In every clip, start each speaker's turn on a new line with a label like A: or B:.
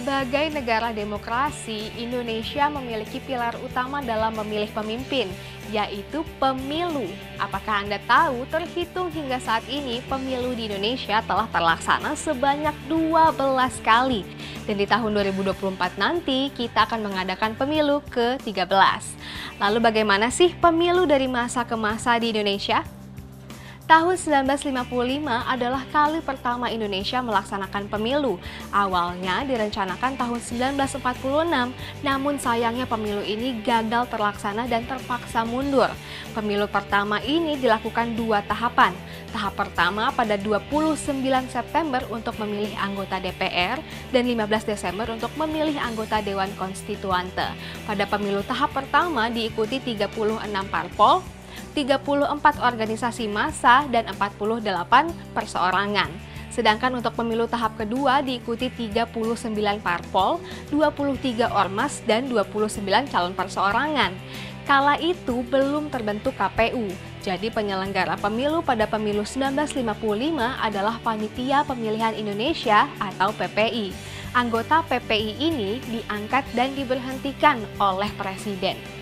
A: Sebagai negara demokrasi, Indonesia memiliki pilar utama dalam memilih pemimpin, yaitu pemilu. Apakah Anda tahu, terhitung hingga saat ini, pemilu di Indonesia telah terlaksana sebanyak 12 kali. Dan di tahun 2024 nanti, kita akan mengadakan pemilu ke-13. Lalu bagaimana sih pemilu dari masa ke masa di Indonesia? Tahun 1955 adalah kali pertama Indonesia melaksanakan pemilu. Awalnya direncanakan tahun 1946, namun sayangnya pemilu ini gagal terlaksana dan terpaksa mundur. Pemilu pertama ini dilakukan 2 tahapan. Tahap pertama pada 29 September untuk memilih anggota DPR dan 15 Desember untuk memilih anggota Dewan Konstituante. Pada pemilu tahap pertama diikuti 36 parpol, 34 organisasi massa, dan 48 perseorangan. Sedangkan untuk pemilu tahap kedua diikuti 39 parpol, 23 ormas, dan 29 calon perseorangan. Kala itu belum terbentuk KPU, jadi penyelenggara pemilu pada pemilu 1955 adalah Panitia Pemilihan Indonesia atau PPI. Anggota PPI ini diangkat dan diberhentikan oleh Presiden.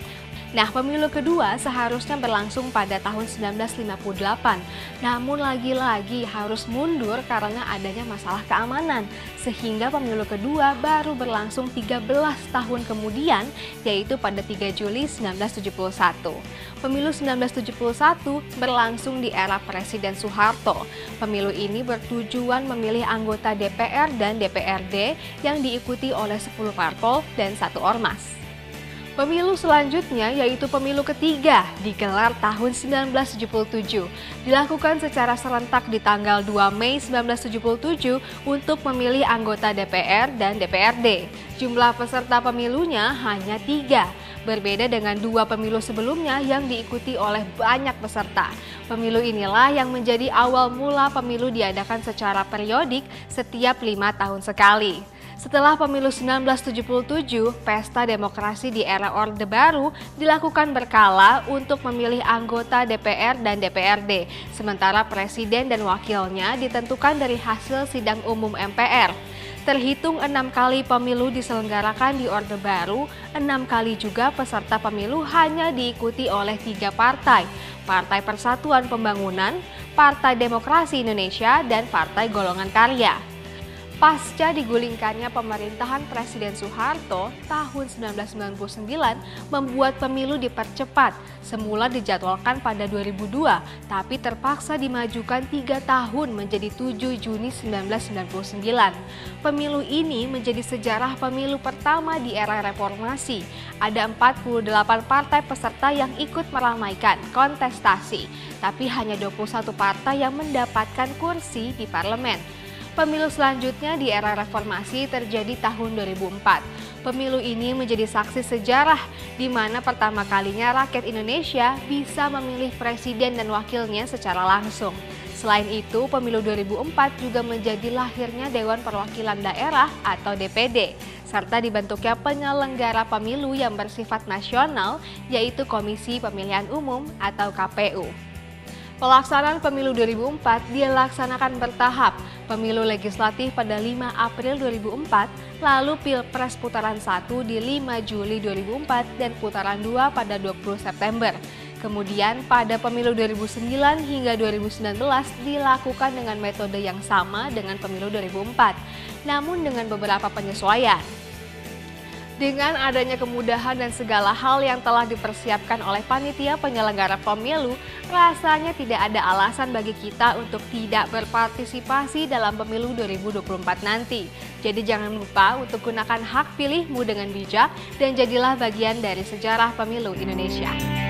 A: Nah, pemilu kedua seharusnya berlangsung pada tahun 1958, namun lagi-lagi harus mundur karena adanya masalah keamanan, sehingga pemilu kedua baru berlangsung 13 tahun kemudian, yaitu pada 3 Juli 1971. Pemilu 1971 berlangsung di era Presiden Soeharto. Pemilu ini bertujuan memilih anggota DPR dan DPRD yang diikuti oleh 10 parpol dan 1 ormas. Pemilu selanjutnya yaitu pemilu ketiga digelar tahun 1977. Dilakukan secara serentak di tanggal 2 Mei 1977 untuk memilih anggota DPR dan DPRD. Jumlah peserta pemilunya hanya 3. Berbeda dengan 2 pemilu sebelumnya yang diikuti oleh banyak peserta. Pemilu inilah yang menjadi awal mula pemilu diadakan secara periodik setiap 5 tahun sekali. Setelah pemilu 1977, pesta demokrasi di era Orde Baru dilakukan berkala untuk memilih anggota DPR dan DPRD, sementara presiden dan wakilnya ditentukan dari hasil sidang umum MPR. Terhitung 6 kali pemilu diselenggarakan di Orde Baru, 6 kali juga peserta pemilu hanya diikuti oleh 3 partai, Partai Persatuan Pembangunan, Partai Demokrasi Indonesia, dan Partai Golongan Karya. Pasca digulingkannya pemerintahan Presiden Soeharto, tahun 1999 membuat pemilu dipercepat. Semula dijadwalkan pada 2002, tapi terpaksa dimajukan 3 tahun menjadi 7 Juni 1999. Pemilu ini menjadi sejarah pemilu pertama di era reformasi. Ada 48 partai peserta yang ikut meramaikan kontestasi, tapi hanya 21 partai yang mendapatkan kursi di parlemen. Pemilu selanjutnya di era reformasi terjadi tahun 2004. Pemilu ini menjadi saksi sejarah di mana pertama kalinya rakyat Indonesia bisa memilih presiden dan wakilnya secara langsung. Selain itu, pemilu 2004 juga menjadi lahirnya Dewan Perwakilan Daerah atau DPD, serta dibentuknya penyelenggara pemilu yang bersifat nasional, yaitu Komisi Pemilihan Umum atau KPU. Pelaksanaan pemilu 2004 dilaksanakan bertahap, pemilu legislatif pada 5 April 2004, lalu Pilpres putaran 1 di 5 Juli 2004 dan putaran 2 pada 20 September. Kemudian pada pemilu 2009 hingga 2019 dilakukan dengan metode yang sama dengan pemilu 2004, namun dengan beberapa penyesuaian. Dengan adanya kemudahan dan segala hal yang telah dipersiapkan oleh panitia penyelenggara pemilu, rasanya tidak ada alasan bagi kita untuk tidak berpartisipasi dalam pemilu 2024 nanti. Jadi jangan lupa untuk gunakan hak pilihmu dengan bijak dan jadilah bagian dari sejarah pemilu Indonesia.